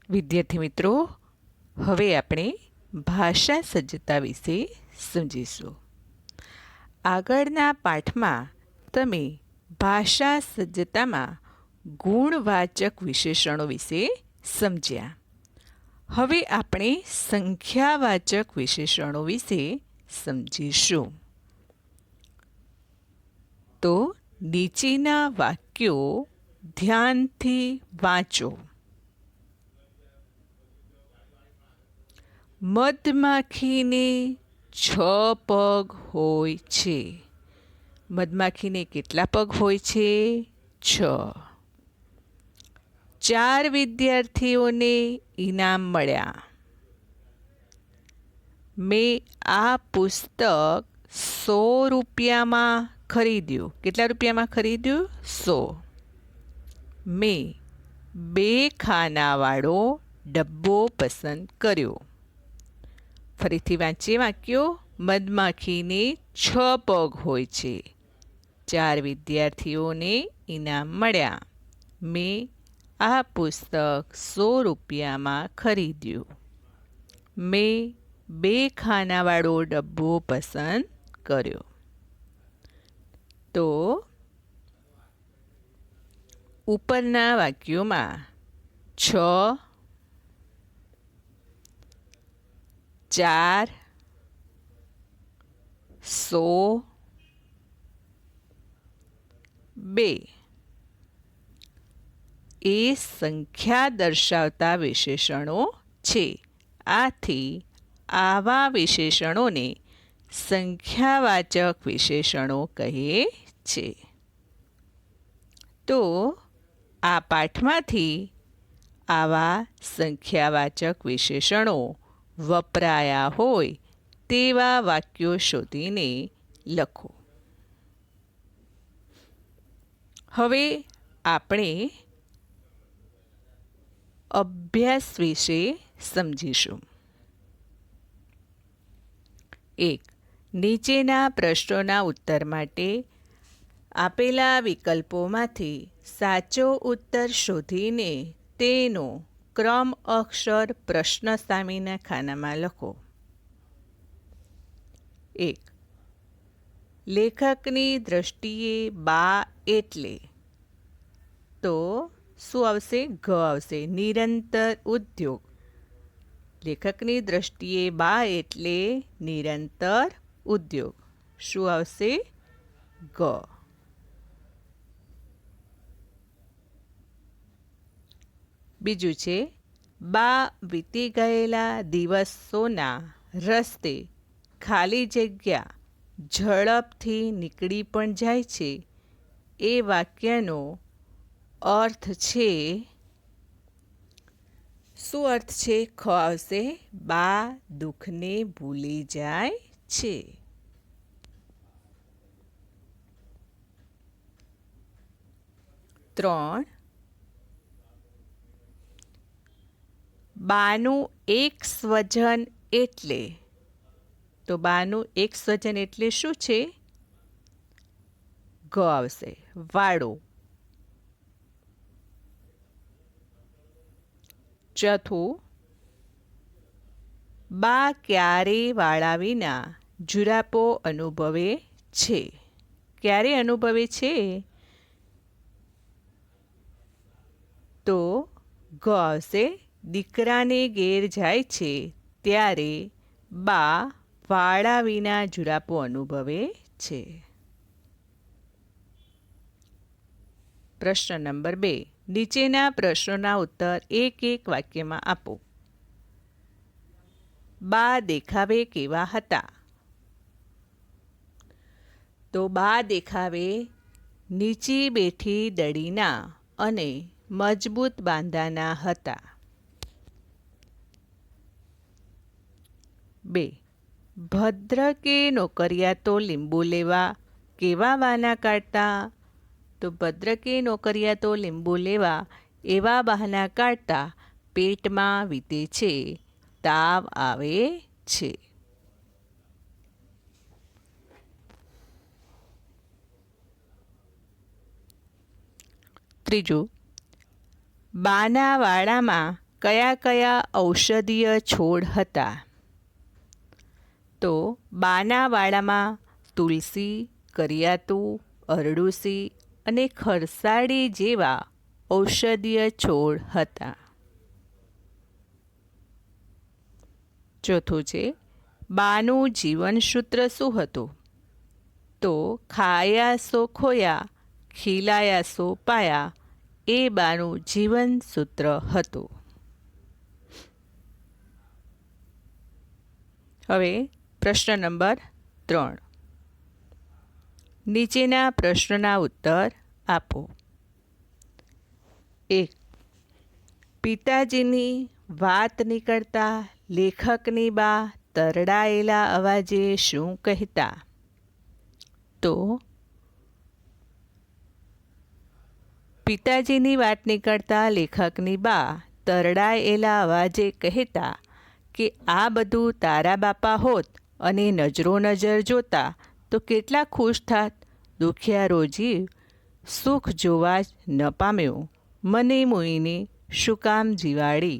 વિદ્યાર્થી મિત્રો, હવે આપણે ભાષા સજ્જતા વિશે સમજીશું. આગળના પાઠમાં તમે ભાષા સજ્જતામાં ગુણવાચક વિશેષણો વિશે સમજ્યા. હવે આપણે સંખ્યાવાચક વિશેષણો વિશે સમજીશું. તો નીચેના વાક્યો ધ્યાનથી વાંચો. મધમાખીને 6 પગ હોય છે. મધમાખીને કેટલા પગ હોય છે? 6. 4 વિદ્યાર્થીઓને ઇનામ મળ્યા. મેં આ પુસ્તક 100 રૂપિયામાં ખરીદ્યું. કેટલા રૂપિયામાં ખરીદ્યું? 100. મેં 2 ખાનાવાળો ડબ્બો પસંદ કર્યો. ફરીથી વાંચીએ વાક્યો. મધમાખીને 6 પગ હોય છે. 4 વિદ્યાર્થીઓને ઇનામ મળ્યા. મેં આ પુસ્તક 100 રૂપિયામાં ખરીદ્યું. મેં 2 ખાનાવાળો ડબ્બો પસંદ કર્યો. તો ઉપરના વાક્યોમાં 6, 4, 100, 2 એ સંખ્યા દર્શાવતા વિશેષણો છે. આથી આવા વિશેષણોને સંખ્યાવાચક વિશેષણો કહે છે. તો આ પાઠમાંથી આવા સંખ્યાવાચક વિશેષણો વપરાયા હોય તેવા વાક્યો શોધીને લખો. હવે આપણે અભ્યાસ વિશે સમજીશું. 1. નીચેના પ્રશ્નોના ઉત્તર માટે આપેલા વિકલ્પોમાંથી સાચો ઉત્તર શોધીને તેનો ક્રમ અક્ષર પ્રશ્ન સામેના ખાનામાં લખો. 1. લેખકની દ્રષ્ટિએ બા એટલે? તો શું આવશે? ઘ આવશે. નિરંતર ઉદ્યોગ. લેખકની દ્રષ્ટિએ બા એટલે નિરંતર ઉદ્યોગ. શું આવશે? ગ. બીજું છે, બા વીતી ગયેલા દિવસોના રસ્તે ખાલી જગ્યા ઝડપથી નીકળી પણ જાય છે. એ વાક્યનો અર્થ છે, શું અર્થ છે? ખ આવશે. બા દુઃખને ભૂલી જાય છે. 3. બાનું એક સ્વજન એટલે? તો બાનું એક સ્વજન એટલે શું છે? ગ આવશે. વાળો. 4. બા ક્યારે વાળા વિના જુરાપો અનુભવે છે? ક્યારે અનુભવે છે? તો ગ આવશે. દીકરાને ઘેર જાય છે ત્યારે બા વાળા વિના જુરાપો અનુભવે છે. પ્રશ્ન નંબર 2. નીચેના પ્રશ્નોના ઉત્તર એક એક વાક્યમાં આપો. બા દેખાવે કેવા હતા? તો બા દેખાવે નીચી બેઠી દડીના અને મજબૂત બાંધાના હતા. 2. ભદ્ર કે નોકરિયાતો લીંબુ લેવા કેવા બહાના કાઢતા? તો ભદ્ર કે નોકરિયાતો લીંબુ લેવા એવા બહાના કાઢતા પેટમાં વીતે છે, તાવ આવે છે. 3. બાના વાડામાં કયા કયા ઔષધીય છોડ હતા? તો બાના વાડામાં તુલસી, કરિયાતું, અરડુસી અને ખરસાડી જેવા ઔષધીય છોડ હતા. ચોથું છે, બાનું જીવનસૂત્ર શું હતું? તો ખાયા સો ખોયા, ખીલાયા સો પાયા એ બાનું જીવનસૂત્ર હતું. હવે પ્રશ્ન નંબર 3. નીચેના પ્રશ્નના ઉત્તર આપો. 1. પિતાજીની વાત નીકળતા લેખકની બા તરડાયેલા અવાજે શું કહેતા? તો પિતાજીની વાત નીકળતા લેખકની બા તરડાયેલા અવાજે કહેતા કે આ બધું તારા બાપા હોત અને નજરો નજર જોતા તો કેટલા ખુશ થાત. દુખિયારો જીવ સુખ જોવા જ ન પામ્યો, મને મોઈને શું કામ જીવાડી.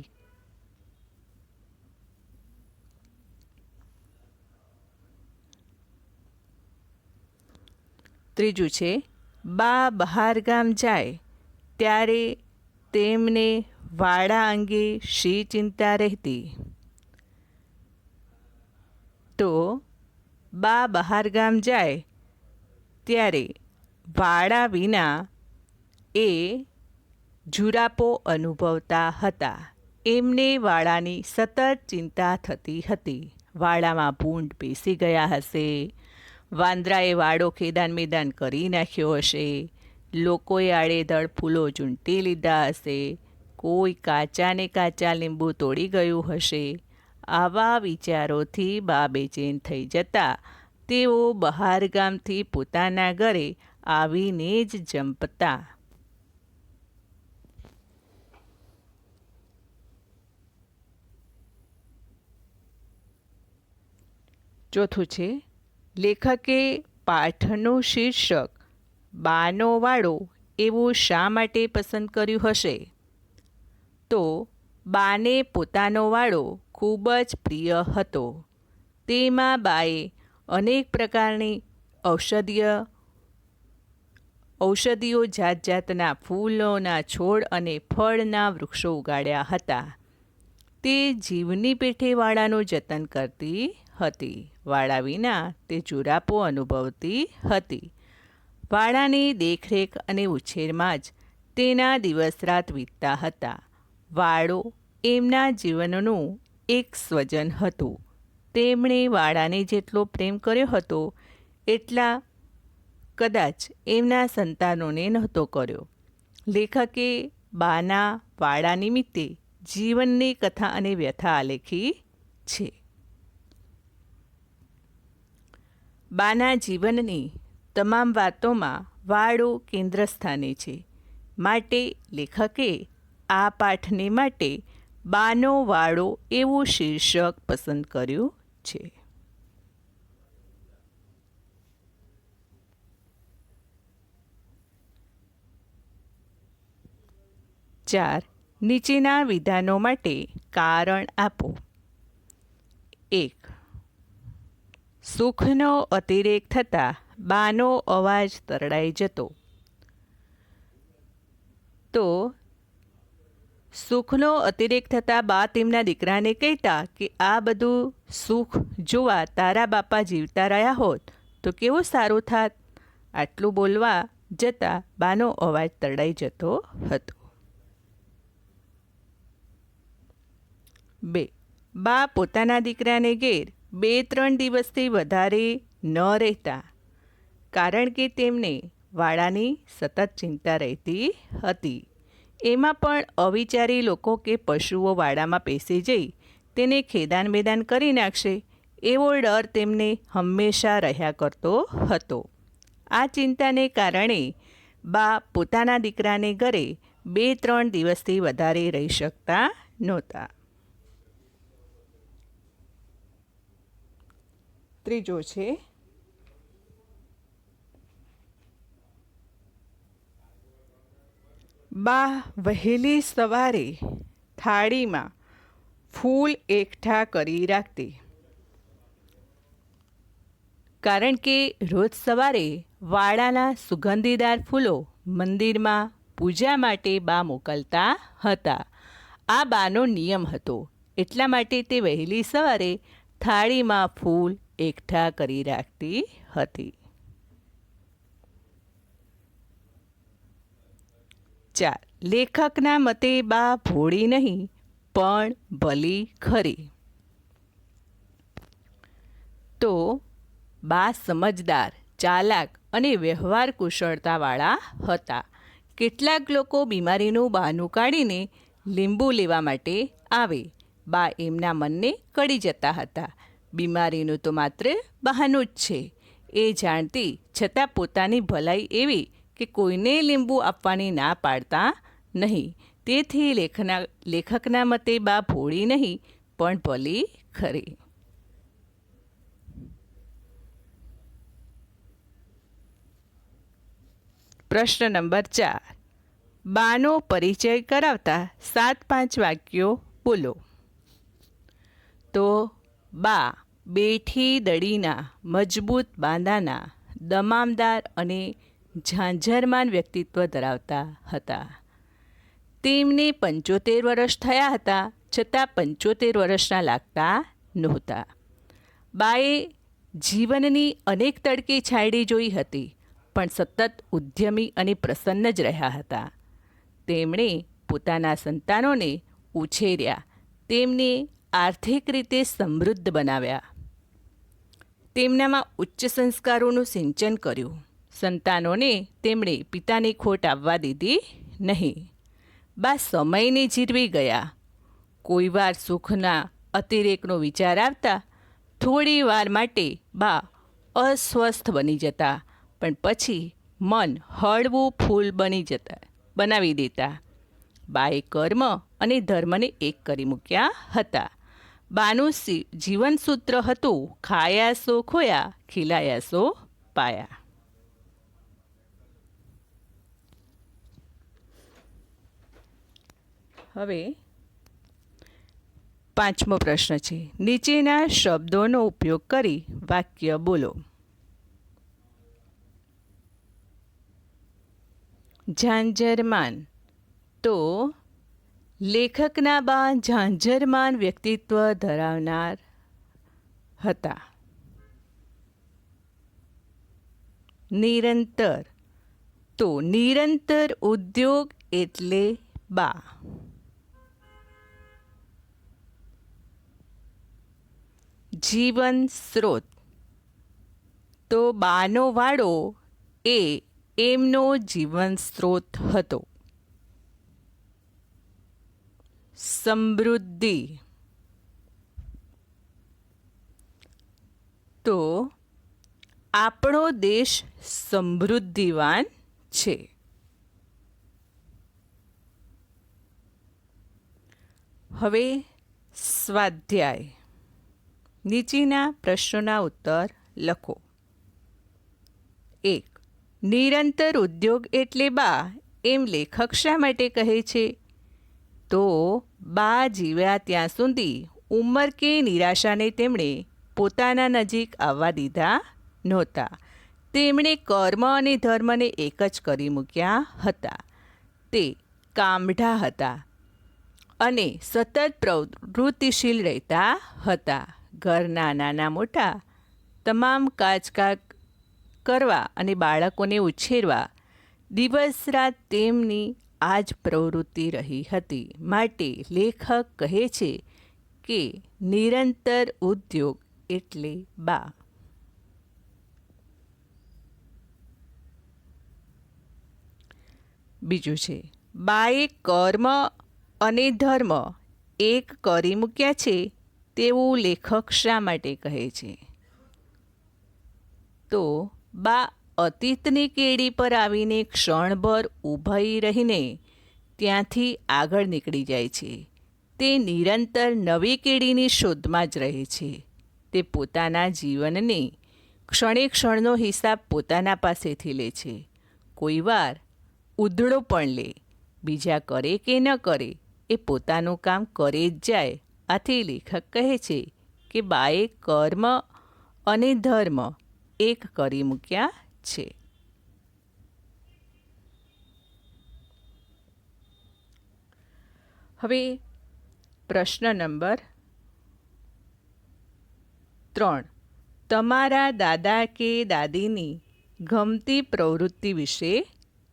ત્રીજું છે, બા બહાર ગામ જાય ત્યારે તેમને વાડા અંગે શી ચિંતા રહેતી? તો બા બહાર ગામ જાય ત્યારે વાડા વિના એ જુરાપો અનુભવતા હતા. એમને વાડાની સતત ચિંતા થતી હતી. વાડામાં ભૂંડ બેસી ગયા હશે, વાંદરાએ વાડો ખેદાન મેદાન કરી નાખ્યો હશે, લોકોએ આડેધડ ફૂલો ચૂંટી લીધા હશે, કોઈ કાચા ને કાચા લીંબુ તોડી ગયું હશે. આવા વિચારોથી બા બેચેન થઈ જતા. તેઓ બહાર ગામથી પોતાના ઘરે આવીને જ જંપતા. ચોથું છે, લેખકે પાઠનું શીર્ષક બાનો વાડો એવું શા માટે પસંદ કર્યું હશે? તો બાને પોતાનો વાડો ખૂબ જ પ્રિય હતો. તેમાં બાએ અનેક પ્રકારની ઔષધિઓ જાત જાતના ફૂલોના છોડ અને ફળના વૃક્ષો ઉગાડ્યા હતા. તે જીવની પેઠે વાડાનું જતન કરતી હતી. વાડા વિના તે જુરાપો અનુભવતી હતી. વાડાની દેખરેખ અને ઉછેરમાં જ તેના દિવસ રાત વીતતા હતા. વાડો એમના જીવનનું એક સ્વજન હતું. તેમણે વાડાને જેટલો પ્રેમ કર્યો હતો એટલા કદાચ એમના સંતાનોને નહોતો કર્યો. લેખકે બાના વાડા નિમિત્તે જીવનની કથા અને વ્યથા આલેખી છે. બાના જીવનની તમામ વાતોમાં વાડો કેન્દ્ર સ્થાને છે. માટે લેખકે આ પાઠને માટે બાનો વાડો એવું શીર્ષક પસંદ કર્યું છે. 4. નીચેના વિધાનો માટે કારણ આપો. 1. સુખનો અતિરેક થતાં બાનો અવાજ તરડાઈ જતો. તો સુખનો અતિરેક થતાં બા તેમના દીકરાને કહેતા કે આ બધું સુખ જોવા તારા બાપા જીવતા રહ્યા હોત તો કેવું સારું થાત. આટલું બોલવા જતાં બાનો અવાજ તરડાઈ જતો હતો. 2. બા પોતાના દીકરાને ઘેર 2-3 દિવસથી વધારે ન રહેતા, કારણ કે તેમને વાડાની સતત ચિંતા રહેતી હતી. એમાં પણ અવિચારી લોકો કે પશુઓ વાડામાં પેસી જઈ તેને ખેદાન મેદાન કરી નાખશે એવો ડર તેમને હંમેશા રહ્યા કરતો હતો. આ ચિંતાને કારણે બા પોતાના દીકરાને ઘરે 2-3 દિવસથી વધારે રહી શકતા નહોતા. ત્રીજો છે, બા વહેલી સવારે થાળીમાં ફૂલ એકઠા કરી રાખતી. કારણ કે રોજ સવારે વાડાના સુગંધીદાર ફૂલો મંદિરમાં પૂજા માટે બા મોકલતા હતા. આ બાનો નિયમ હતો. એટલા માટે તે વહેલી સવારે થાળીમાં ફૂલ એકઠા કરી રાખતી હતી. 4. લેખકના મતે બા ભોળી નહીં પણ ભલી ખરી. તો બા સમજદાર, ચાલાક અને વ્યવહાર કુશળતાવાળા હતા. કેટલાક લોકો બીમારીનું બહાનું કાઢીને લીંબુ લેવા માટે આવે. બા એમના મનને કળી જતા હતા. બીમારીનું તો માત્ર બહાનું જ છે એ જાણતી છતાં પોતાની ભલાઈ એવી કે કોઈને લીંબુ આપવાની ના પાડતા નહીં. તેથી લેખકના મતે બા ભોળી નહીં પણ ભલી ખરી. પ્રશ્ન નંબર 4. બાનો પરિચય કરાવતા 7-5 વાક્યો બોલો. તો બા બેઠી દડીના, મજબૂત બાંધાના, દમામદાર અને ઝાંઝરમાન વ્યક્તિત્વ ધરાવતા હતા. તેમને 75 વર્ષ થયા હતા છતાં 75 વર્ષના લાગતા નહોતા. બાએ જીવનની અનેક તડકે છાયડી જોઈ હતી પણ સતત ઉદ્યમી અને પ્રસન્ન જ રહ્યા હતા. તેમણે પોતાના સંતાનોને ઉછેર્યા, તેમને આર્થિક રીતે સમૃદ્ધ બનાવ્યા, તેમનામાં ઉચ્ચ સંસ્કારોનું સિંચન કર્યું. સંતાનોને તેમણે પિતાની ખોટ આવવા દીધી નહીં. બા સમયને જીરવી ગયા. કોઈ વાર સુખના અતિરેકનો વિચાર આવતા થોડી વાર માટે બા અસ્વસ્થ બની જતા પણ પછી મન હળવું ફૂલ બનાવી દેતા. બાએ કર્મ અને ધર્મને એક કરી મૂક્યા હતા. બાનું જીવનસૂત્ર હતું ખાયા સો ખોયા, ખીલાયા સો પાયા. હવે 5મો પ્રશ્ન છે. નીચેના શબ્દોનો ઉપયોગ કરી વાક્ય બોલો. ઝાંઝરમાન. તો લેખકના બા ઝાંઝરમાન વ્યક્તિત્વ ધરાવનાર હતા. નિરંતર. તો નિરંતર ઉદ્યોગ એટલે બા. જીવન સ્ત્રોત. તો બાનો વાડો એ એમનો જીવન સ્ત્રોત હતો. સમૃદ્ધિ. તો આપણો દેશ સમૃદ્ધિવાન છે. હવે સ્વાધ્યાય. નીચેના પ્રશ્નોના ઉત્તર લખો. 1. નિરંતર ઉદ્યોગ એટલે બા એમ લેખક શા માટે કહે છે? તો બા જીવ્યા ત્યાં સુધી ઉંમર કે નિરાશાને તેમણે પોતાના નજીક આવવા દીધા નહોતા. તેમણે કર્મ અને ધર્મને એક જ કરી મૂક્યા હતા. તે કામઢા હતા અને સતત પ્રવૃત્તિશીલ રહેતા હતા. ઘરના નાના મોટા તમામ કાજકાજ કરવા અને બાળકોને ઉછેરવા દિવસ રાત તેમની આ જ પ્રવૃત્તિ રહી હતી. માટે લેખક કહે છે કે નિરંતર ઉદ્યોગ એટલે બા. બીજું છે, બાએ કર્મ અને ધર્મ એક કરી મૂક્યા છે તેવું લેખક શા માટે કહે છે? તો બા અતીતની કેડી પર આવીને ક્ષણભર ઊભી રહીને ત્યાંથી આગળ નીકળી જાય છે. તે નિરંતર નવી કેડીની શોધમાં જ રહે છે. તે પોતાના જીવનને ક્ષણે ક્ષણનો હિસાબ પોતાના પાસેથી લે છે. કોઈ વાર ઉધડો પણ લે. બીજા કરે કે ન કરે એ પોતાનું કામ કરે જ જાય. આથી લેખક કહે છે કે બાએ કર્મ અને ધર્મ એક કરી મૂક્યા છે. હવે પ્રશ્ન નંબર 3. તમારા દાદા કે દાદીની ગમતી પ્રવૃત્તિ વિશે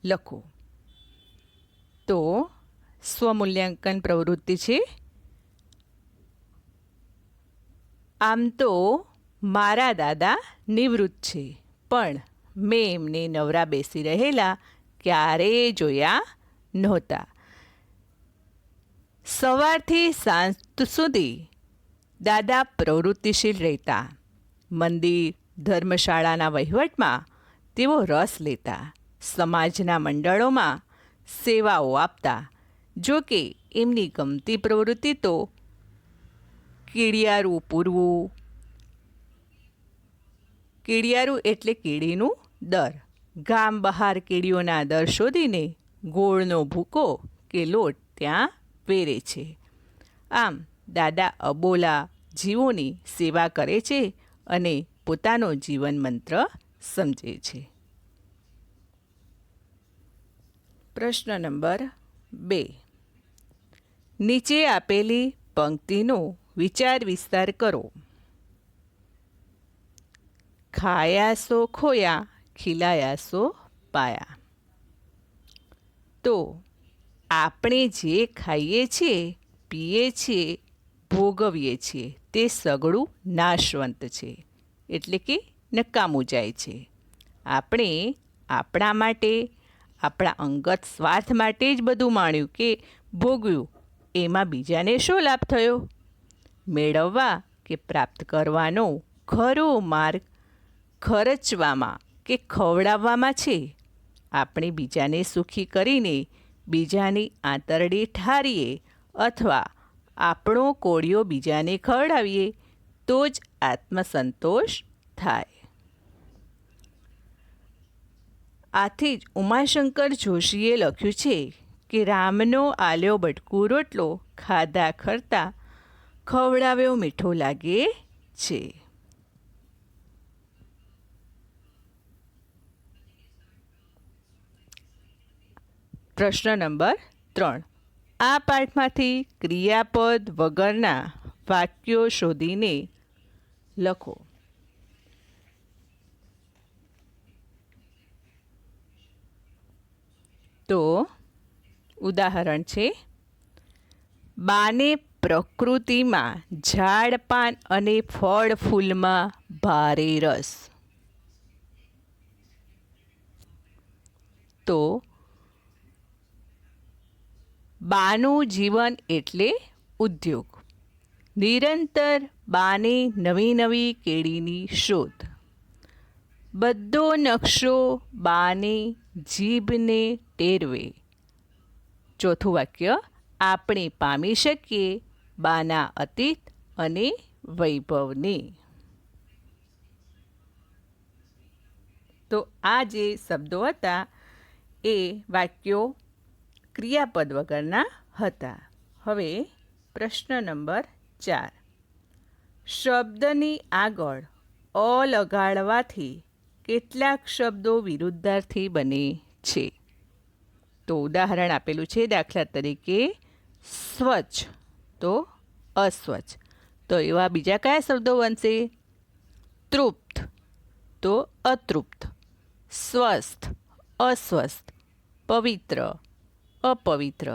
લખો. તો સ્વમૂલ્યાંકન પ્રવૃત્તિ છે. આમ તો મારા દાદા નિવૃત્ત છે, પણ મેં એમને નવરા બેસી રહેલા ક્યારેય જોયા નહોતા. સવારથી સાંજ સુધી દાદા પ્રવૃત્તિશીલ રહેતા. મંદિર ધર્મશાળાના વહીવટમાં તેઓ રસ લેતા. સમાજના મંડળોમાં સેવાઓ આપતા. જો કે એમની ગમતી પ્રવૃત્તિ તો કીડિયારું પૂરવું. કીડિયારું એટલે કીડીનું દર. ગામ બહાર કીડીઓના દર શોધીને ગોળનો ભૂકો કે લોટ ત્યાં વેરે છે. આમ દાદા અબોલા જીવોની સેવા કરે છે અને પોતાનો જીવન મંત્ર સમજે છે. પ્રશ્ન નંબર 2. નીચે આપેલી પંક્તિનો વિચાર વિસ્તાર કરો. ખાયા સો ખોયા, ખીલાયા સો પાયા. તો આપણે જે ખાઈએ છીએ, પીએ છીએ, ભોગવીએ છીએ તે સગળું નાશવંત છે, એટલે કે નકામું જાય છે. આપણે આપણા માટે, આપણા અંગત સ્વાર્થ માટે જ બધું માણ્યું કે ભોગવ્યું. એમાં બીજાને શો લાભ થયો? મેળવવા કે પ્રાપ્ત કરવાનો ખરો માર્ગ ખર્ચવામાં કે ખવડાવવામાં છે. આપણે બીજાને સુખી કરીને બીજાની આંતરડી ઠારીએ અથવા આપણો કોળિયો બીજાને ખવડાવીએ તો જ આત્મસંતોષ થાય. આથી જ ઉમાશંકર જોશીએ લખ્યું છે કે રામનો આલ્યો બટકું રોટલો ખાધા ખરતા ખવડાવ્યો મીઠો લાગે છે. પ્રશ્ન નંબર 3. આ પાઠમાંથી ક્રિયાપદ વગરના વાક્યો શોધીને લખો. તો ઉદાહરણ છે, બાને પ્રકૃતિમાં ઝાડ પાન અને ફળ ફૂલમાં ભારે રસ. તો બાનું જીવન એટલે ઉદ્યોગ. નિરંતર બાને નવી નવી કેળીની શોધ. બધો નકશો બાને જીભને ટેરવે. ચોથું વાક્ય, આપણે પામી શકીએ બાના અતીત અને વૈભવને. તો આ જે શબ્દો હતા એ વાક્યો ક્રિયાપદ વગરના હતા. હવે પ્રશ્ન નંબર 4. શબ્દની આગળ અ લગાડવાથી કેટલાક શબ્દો વિરુદ્ધાર્થી બને છે. તો ઉદાહરણ આપેલું છે. દાખલા તરીકે સ્વચ્છ તો અસ્વચ્છ. તો એવા બીજા કયા શબ્દો બનશે? તૃપ્ત તો અતૃપ્ત, સ્વસ્થ અસ્વસ્થ, પવિત્ર અપવિત્ર,